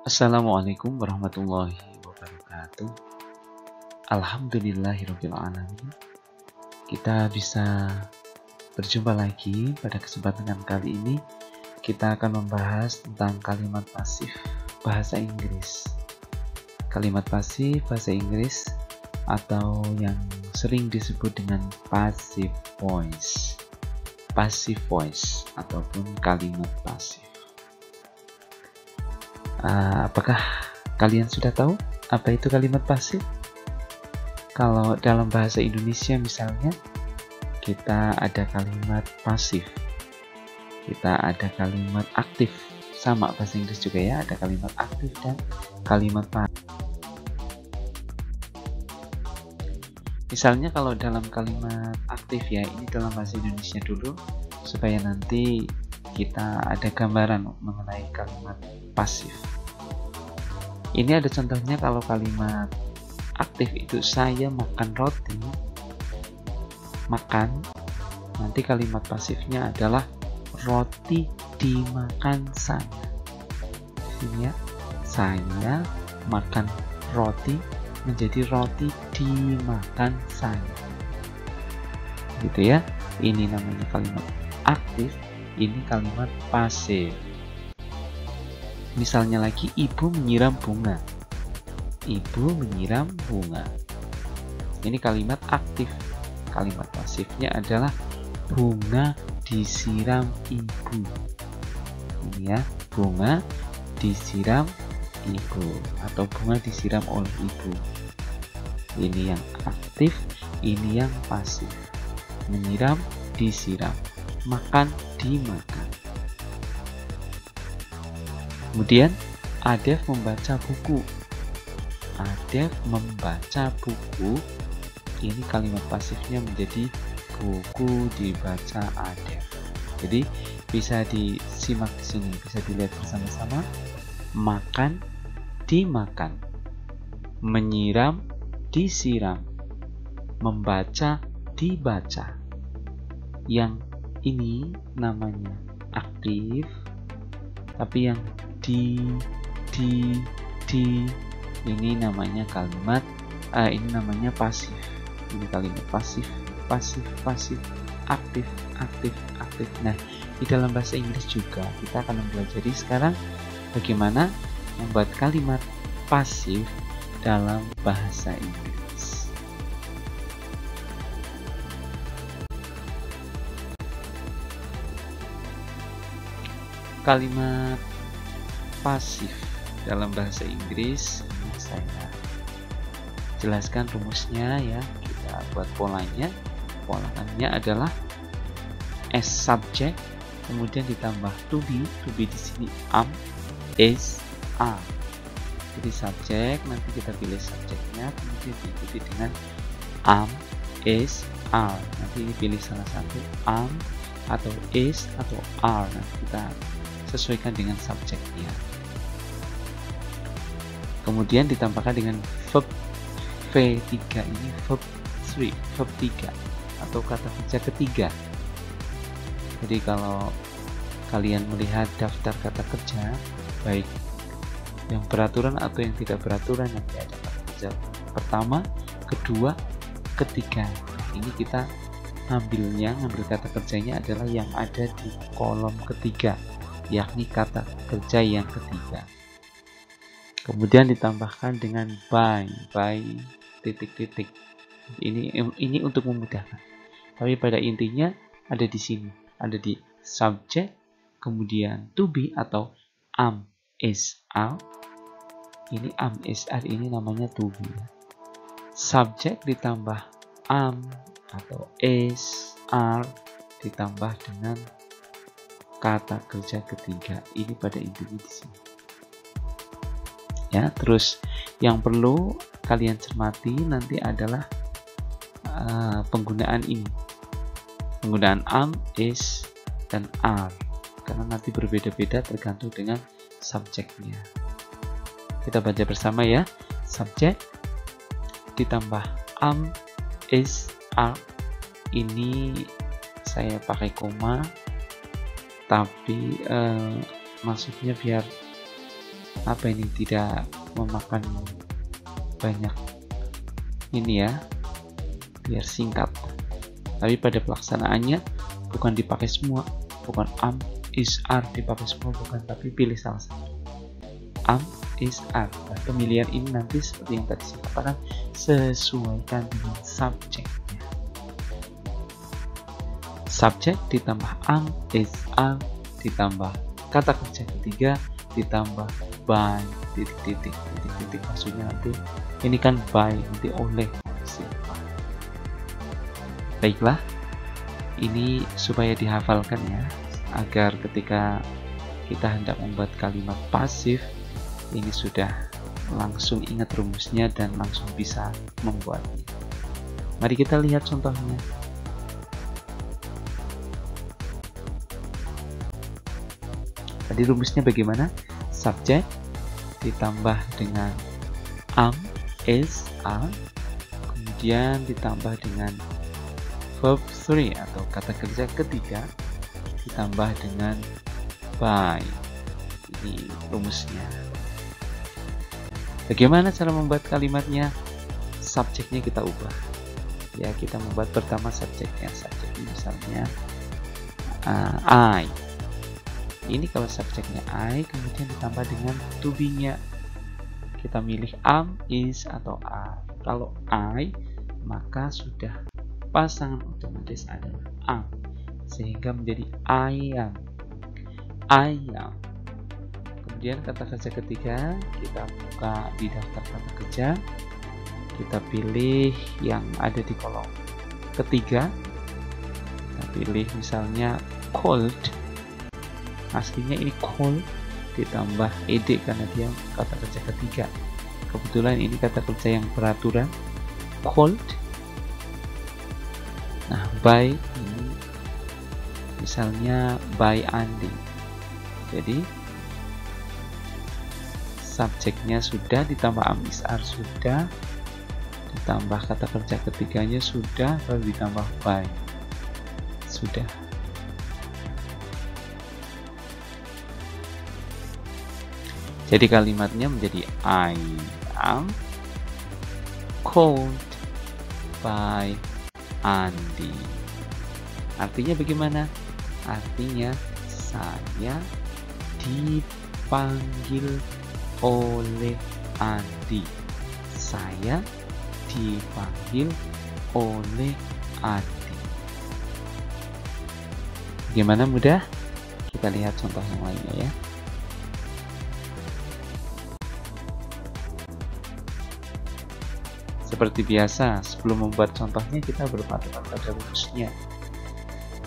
Assalamualaikum warahmatullahi wabarakatuh. Alhamdulillahirabbil alamin. Kita bisa berjumpa lagi pada kesempatan kali ini. Kita akan membahas tentang kalimat pasif bahasa Inggris. Kalimat pasif bahasa Inggris atau yang sering disebut dengan passive voice. Passive voice ataupun kalimat pasif. Apakah kalian sudah tahu apa itu kalimat pasif? Kalau dalam bahasa Indonesia misalnya, kita ada kalimat pasif, kita ada kalimat aktif, sama bahasa Inggris juga ya, ada kalimat aktif dan kalimat pasif. Misalnya kalau dalam kalimat aktif ya, ini dalam bahasa Indonesia dulu, supaya nanti kita ada gambaran mengenai kalimat pasif. Ini ada contohnya. Kalau kalimat aktif itu saya makan roti, makan, nanti kalimat pasifnya adalah roti dimakan saya. Ini ya, saya makan roti menjadi roti dimakan saya, gitu ya. Ini namanya kalimat aktif, ini kalimat pasif. Misalnya lagi, ibu menyiram bunga. Ibu menyiram bunga. Ini kalimat aktif. Kalimat pasifnya adalah bunga disiram ibu. Ini ya, bunga disiram ibu atau bunga disiram oleh ibu. Ini yang aktif, ini yang pasif. Menyiram, disiram. Makan, dimakan. Kemudian Adef membaca buku. Adef membaca buku. Ini kalimat pasifnya menjadi buku dibaca Adef. Jadi bisa disimak di sini, bisa dilihat bersama-sama. Makan, dimakan. Menyiram, disiram. Membaca, dibaca. Yang ini namanya aktif, tapi yang ini namanya kalimat ini namanya pasif. Ini kalimat pasif, aktif. Nah, di dalam bahasa Inggris juga kita akan mempelajari sekarang bagaimana membuat kalimat pasif dalam bahasa Inggris. Kalimat pasif dalam bahasa Inggris, ini saya jelaskan rumusnya ya. Kita buat polanya. Polanya adalah as subject, kemudian ditambah to be di sini am, is, are. Jadi subjek, nanti kita pilih subjeknya, kemudian diikuti dengan am, is, are. Nanti ini pilih salah satu, am atau is atau are. Nanti kita sesuaikan dengan subjeknya. Kemudian ditambahkan dengan verb V3, ini verb 3, verb 3 atau kata kerja ketiga. Jadi kalau kalian melihat daftar kata kerja, baik yang beraturan atau yang tidak beraturan, nanti ada kata kerja pertama, kedua, ketiga. Ini kita ngambil kata kerjanya adalah yang ada di kolom ketiga, yakni kata kerja yang ketiga. Kemudian ditambahkan dengan by titik-titik. Ini untuk memudahkan. Tapi pada intinya ada di sini, ada di subject, kemudian to be atau am, is, are. Ini am, is, are, ini namanya to be. Subject ditambah am atau is, are ditambah dengan kata kerja ketiga. Ini pada intinya di sini. Ya, terus yang perlu kalian cermati nanti adalah penggunaan ini. Penggunaan am, is, dan are. Karena nanti berbeda-beda tergantung dengan subjeknya. Kita baca bersama ya. Subjek ditambah am, is, are. Ini saya pakai koma, tapi maksudnya biar apa ini, tidak memakan banyak ini ya, biar singkat. Tapi pada pelaksanaannya bukan dipakai semua, bukan am is are dipakai semua, bukan, tapi pilih salah satu. Am is are. Nah, pemilihan ini nanti seperti yang tadi saya katakan, sesuaikan dengan subjeknya. Subjek ditambah am is are ditambah kata kerja ketiga ditambah by titik-titik, maksudnya nanti ini kan by, nanti oleh siapa. Baiklah, ini supaya dihafalkan ya, agar ketika kita hendak membuat kalimat pasif ini sudah langsung ingat rumusnya dan langsung bisa membuatnya. Mari kita lihat contohnya. Tadi rumusnya bagaimana? Subjek ditambah dengan am, is, are, kemudian ditambah dengan verb 3 atau kata kerja ketiga, ditambah dengan by. Ini rumusnya. Bagaimana cara membuat kalimatnya? Subjeknya kita ubah. Ya, kita membuat pertama subjeknya. Subjeknya misalnya I. Ini kalau subjeknya I, kemudian ditambah dengan to be-nya. Kita milih am, is, atau are. Kalau I, maka sudah pasangan otomatis adalah am, sehingga menjadi I am. Kemudian kata kerja ketiga, kita buka di daftar kata kerja, kita pilih yang ada di kolom ketiga, kita pilih misalnya cold. Aslinya ini cold ditambah ed karena dia kata kerja ketiga. Kebetulan ini kata kerja yang peraturan, cold. Nah, by ini misalnya by Andi. Jadi subjeknya sudah, ditambah am is are sudah, ditambah kata kerja ketiganya sudah, lalu ditambah by sudah. Jadi kalimatnya menjadi I am called by Andi. Artinya bagaimana? Artinya saya dipanggil oleh Andi. Saya dipanggil oleh Andi. Bagaimana, mudah? Kita lihat contoh yang lainnya ya. Seperti biasa, sebelum membuat contohnya kita berpatokan pada rumusnya.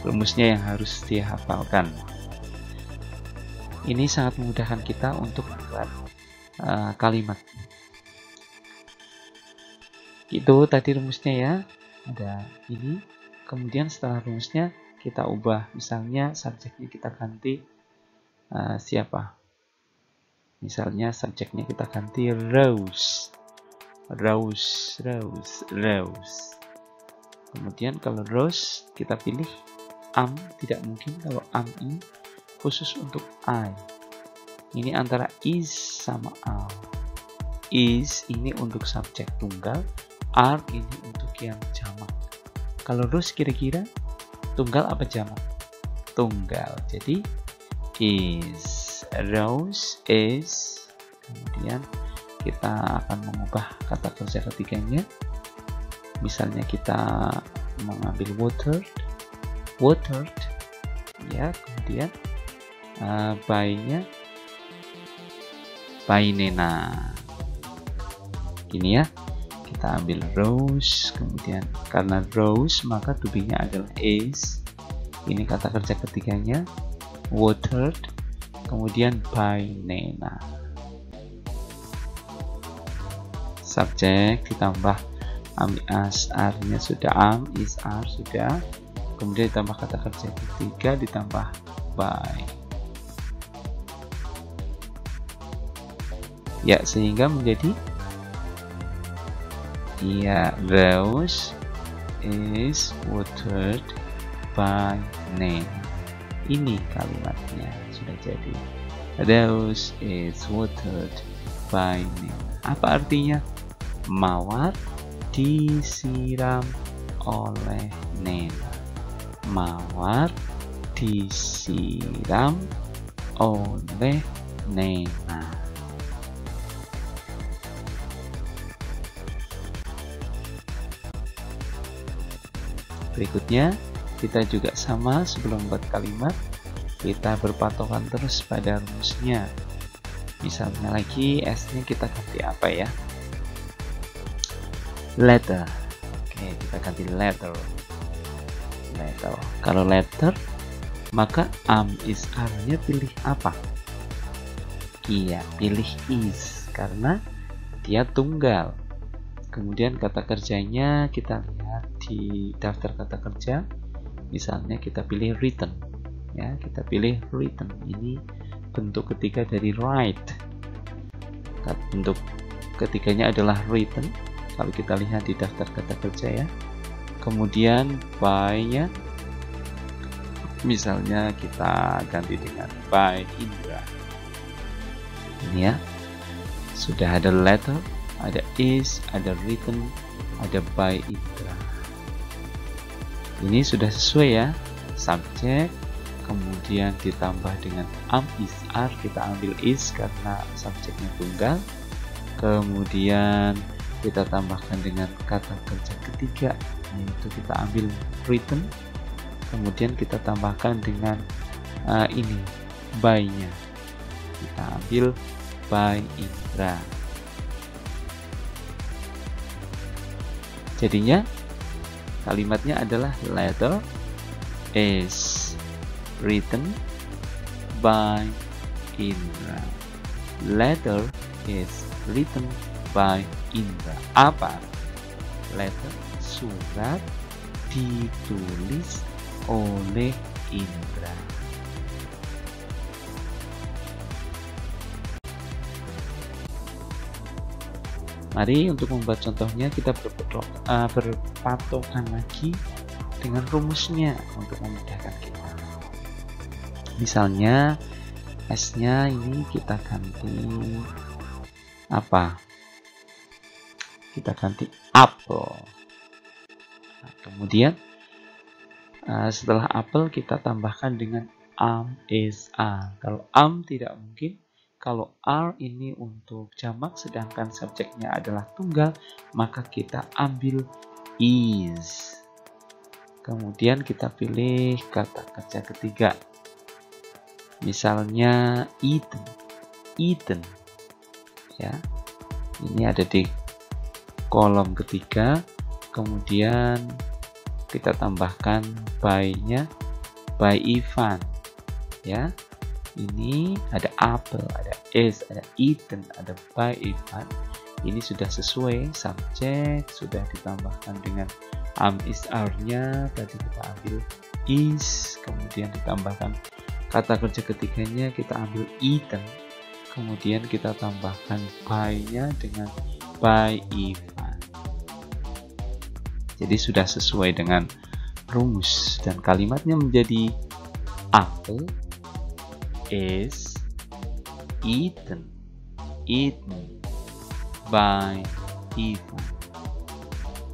Rumusnya yang harus dihafalkan. Ini sangat memudahkan kita untuk membuat kalimat. Itu tadi rumusnya ya. Ada ini. Kemudian setelah rumusnya kita ubah. Misalnya subjeknya kita ganti siapa? Misalnya subjeknya kita ganti Rose. Rose. Kemudian kalau Rose kita pilih am, tidak mungkin kalau am ini khusus untuk I. Ini antara is sama are. Is ini untuk subjek tunggal, are ini untuk yang jamak. Kalau Rose kira-kira tunggal apa jamak? Tunggal. Jadi is, Rose is. Kemudian kita akan mengubah kata kerja ketiganya. Misalnya kita mengambil watered ya, kemudian by-nya by Nena. Ini ya, kita ambil Rose, kemudian karena Rose maka to be-nya adalah is. Ini kata kerja ketiganya, watered, kemudian by Nena. Subjek ditambah am is are-nya sudah, am is are sudah, kemudian ditambah kata kerja ketiga ditambah by. Ya, sehingga menjadi ya, Rose is watered by Nena. Ini kalimatnya sudah jadi. Rose is watered by Nena. Apa artinya? Mawar disiram oleh Nena. Mawar disiram oleh Nena. Berikutnya, kita juga sama sebelum buat kalimat, kita berpatokan terus pada rumusnya. Misalnya lagi, S-nya kita ganti apa ya? Letter. Oke, kita ganti letter. Letter. Kalau letter, maka is are-nya pilih apa? Iya, pilih is, karena dia tunggal. Kemudian kata kerjanya kita lihat di daftar kata kerja. Misalnya kita pilih written, ya, kita pilih written. Ini bentuk ketiga dari write. Bentuk ketiganya adalah written. Kalau kita lihat di daftar kata kerja ya. Kemudian by-nya, misalnya kita ganti dengan by Indra. Ini ya, sudah ada letter, ada is, ada written, ada by Indra. Ini sudah sesuai ya, subjek, kemudian ditambah dengan is are, kita ambil is karena subjeknya tunggal, kemudian kita tambahkan dengan kata kerja ketiga, yaitu kita ambil written, kemudian kita tambahkan dengan ini by-nya, kita ambil by Indra. Jadinya kalimatnya adalah letter is written by Indra. Letter is written by Indra. Apa? Letter, surat ditulis oleh Indra. Mari untuk membuat contohnya kita berpatokan lagi dengan rumusnya untuk memudahkan kita. Misalnya S-nya ini kita ganti apa? Kita ganti apple. Nah, kemudian setelah apple kita tambahkan dengan is are. Kalau tidak mungkin. Kalau are ini untuk jamak sedangkan subjeknya adalah tunggal, maka kita ambil is. Kemudian kita pilih kata kerja ketiga. Misalnya eaten. Eaten. Ya. Ini ada di kolom ketiga. Kemudian kita tambahkan by-nya by Ivan. Ya. Ini ada apple, ada is, ada eaten, ada by Ivan. Ini sudah sesuai, subjek sudah ditambahkan dengan is are-nya, tadi kita ambil is, kemudian ditambahkan kata kerja ketiganya, kita ambil eaten, kemudian kita tambahkan by-nya dengan by Ivan. Jadi sudah sesuai dengan rumus dan kalimatnya menjadi apple is eaten by Ivan.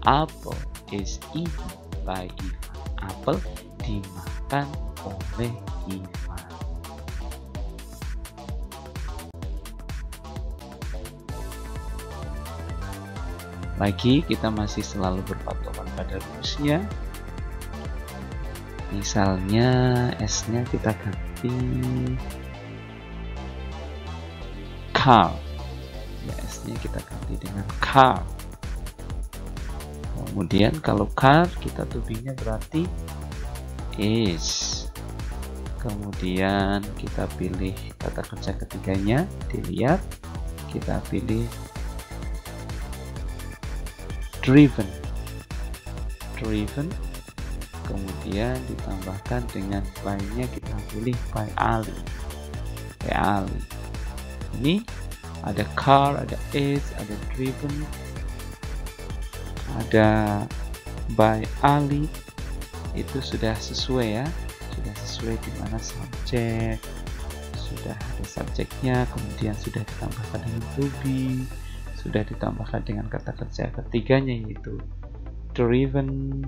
Apple is eaten by Ivan. Apel dimakan oleh Ivan. Lagi kita masih selalu berpatokan pada rumusnya. Misalnya S-nya kita ganti car. Ya, S-nya kita ganti dengan car. Kemudian kalau car kita to-be-nya berarti is. Kemudian kita pilih kata kerja ketiganya, dilihat, kita pilih driven. Driven. Kemudian ditambahkan dengan by-nya kita pilih by Ali. By Ali. Ini ada car, ada is, ada driven, ada by Ali. Itu sudah sesuai ya, sudah sesuai di mana subjek, sudah ada subjeknya, kemudian sudah ditambahkan dengan to be, sudah ditambahkan dengan kata kerja ketiganya yaitu driven,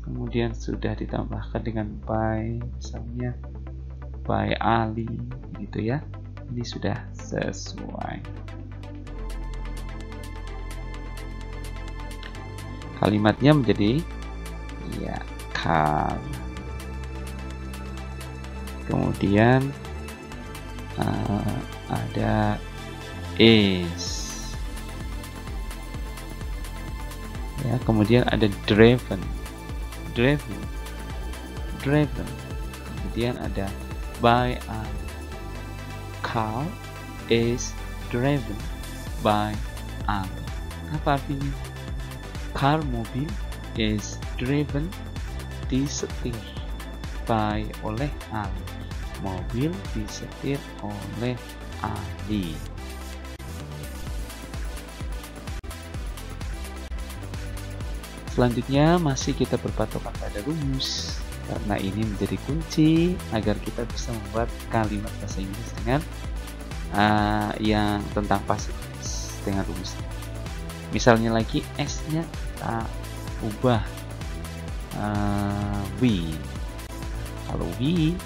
kemudian sudah ditambahkan dengan by, misalnya by Ali gitu ya. Ini sudah sesuai. Kalimatnya menjadi ya car. Kemudian ada is ya, kemudian ada driven, kemudian ada by a car is driven by a. Apa artinya? Car, mobil, is driven, disetir by, oleh Ali. Mobil disetir oleh Ali. Selanjutnya masih kita berpatokan pada rumus, karena ini menjadi kunci agar kita bisa membuat kalimat bahasa Inggris dengan yang tentang pasif dengan rumus. Misalnya lagi S-nya kita ubah we. Kalau we,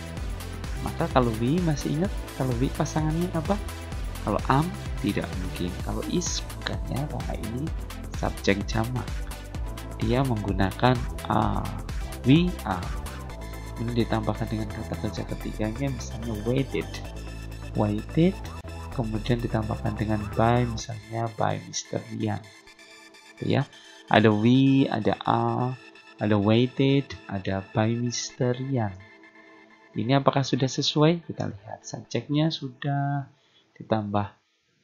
maka kalau we masih ingat kalau we pasangannya apa? Kalau am tidak mungkin, kalau is bukannya, karena ini subjek jamak. Dia menggunakan we are. Ini ditambahkan dengan kata kerja ketiganya, misalnya waited, kemudian ditambahkan dengan by, misalnya by Mr. Lian. Ya, ada we, ada are, ada waited, ada by Mr. Lian. Ini apakah sudah sesuai? Kita lihat subjeknya sudah ditambah,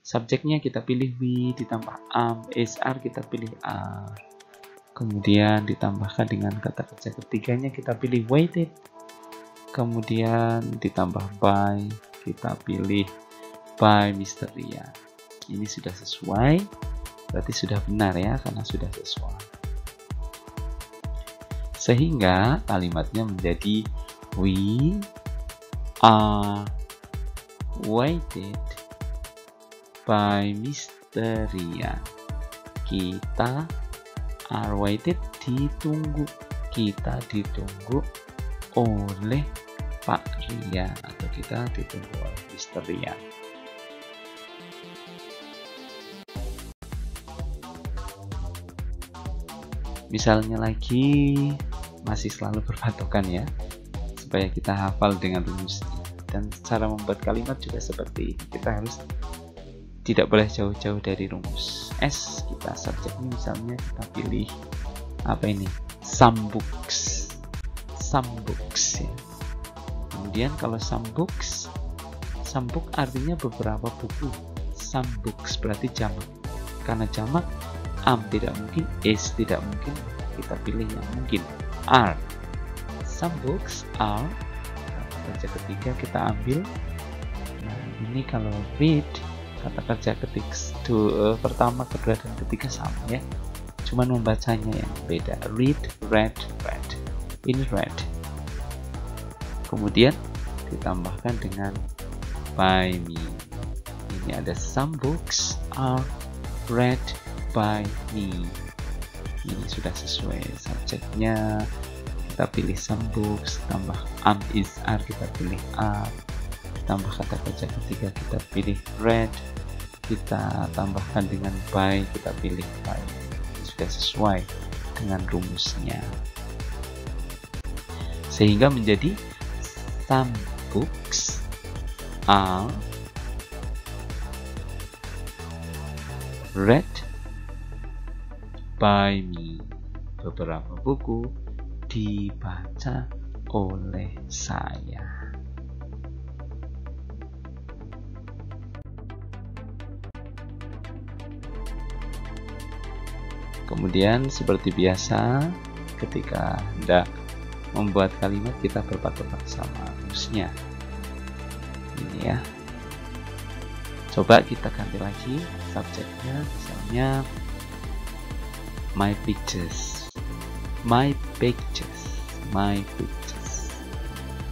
subjeknya kita pilih we, ditambah am, is, are kita pilih are, kemudian ditambahkan dengan kata kerja ketiganya kita pilih waited, kemudian ditambah by, kita pilih by Mr. Lian. Ini sudah sesuai, berarti sudah benar ya, karena sudah sesuai. Sehingga kalimatnya menjadi we are waited by Mr. Lian. Kita are waited, ditunggu, kita ditunggu oleh Pak Rian, atau kita ditunggu oleh Mr. Rian. Misalnya lagi, masih selalu berpatokan ya, supaya kita hafal dengan rumusnya. Dan cara membuat kalimat juga seperti ini. Kita harus tidak boleh jauh-jauh dari rumus. S kita subjeknya misalnya kita pilih apa ini? Some books ya. Kemudian kalau some book artinya beberapa buku. Some books berarti jamak. Karena jamak, am tidak mungkin, is tidak mungkin, kita pilih yang mungkin, are. Some books are. Kata kerja ketiga kita ambil. Nah, ini kalau read, kata kerja pertama, kedua, dan ketiga sama ya. Cuman membacanya yang beda. Read, read. Ini read. Kemudian ditambahkan dengan by me. Ini ada some books are read by me. Ini sudah sesuai subjeknya. Kita pilih some books, tambah am, is, are kita pilih are, tambah kata kerja ketiga kita pilih read, kita tambahkan dengan by, kita pilih by. Ini sudah sesuai dengan rumusnya, sehingga menjadi some books are read by me. Beberapa buku dibaca oleh saya. Kemudian seperti biasa, ketika hendak membuat kalimat kita berpatokan sama rumusnya. Ini ya. Coba kita ganti lagi subjeknya, misalnya my pictures.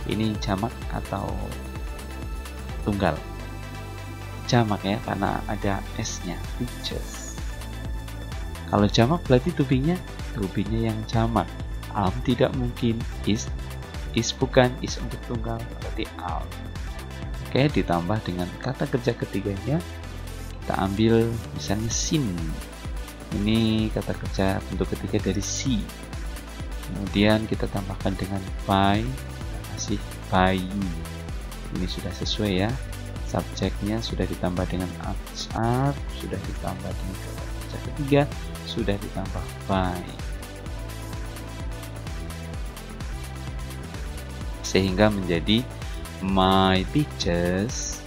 Ini jamak atau tunggal. Jamak ya, karena ada S-nya, pictures. Kalau jamak berarti to be-nya yang jamak. Tidak mungkin, is bukan, is untuk tunggal, berarti are. Oke, ditambah dengan kata kerja ketiganya, kita ambil misalnya seen. Ini kata kerja bentuk ketiga dari see. Kemudian kita tambahkan dengan by, masih by you. Ini sudah sesuai ya. Subjeknya sudah ditambah dengan are, sudah ditambah dengan kata kerja ketiga, sudah ditambah by. Sehingga menjadi my pictures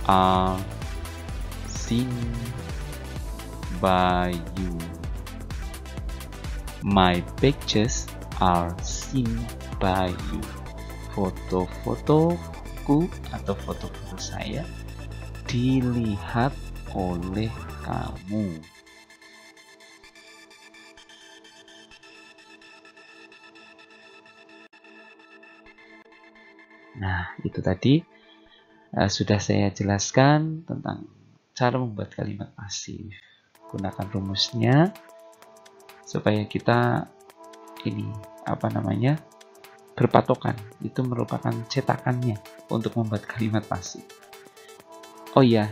are seen by you. My pictures are seen by you. Foto-fotoku atau foto-foto saya dilihat oleh kamu. Nah, itu tadi sudah saya jelaskan tentang cara membuat kalimat pasif. Gunakan rumusnya supaya kita berpatokan. Itu merupakan cetakannya untuk membuat kalimat pasif. Oh iya,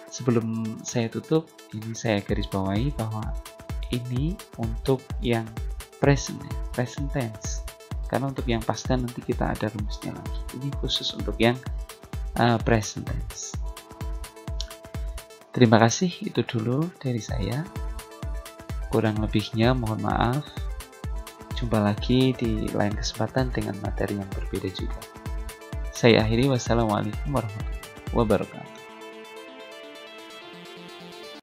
sebelum saya tutup, ini saya garis bawahi bahwa ini untuk yang present tense. Karena untuk yang past tense nanti kita ada rumusnya lagi. Ini khusus untuk yang present tense. Terima kasih, itu dulu dari saya. Kurang lebihnya mohon maaf. Jumpa lagi di lain kesempatan dengan materi yang berbeda juga. Saya akhiri, wassalamualaikum warahmatullahi wabarakatuh.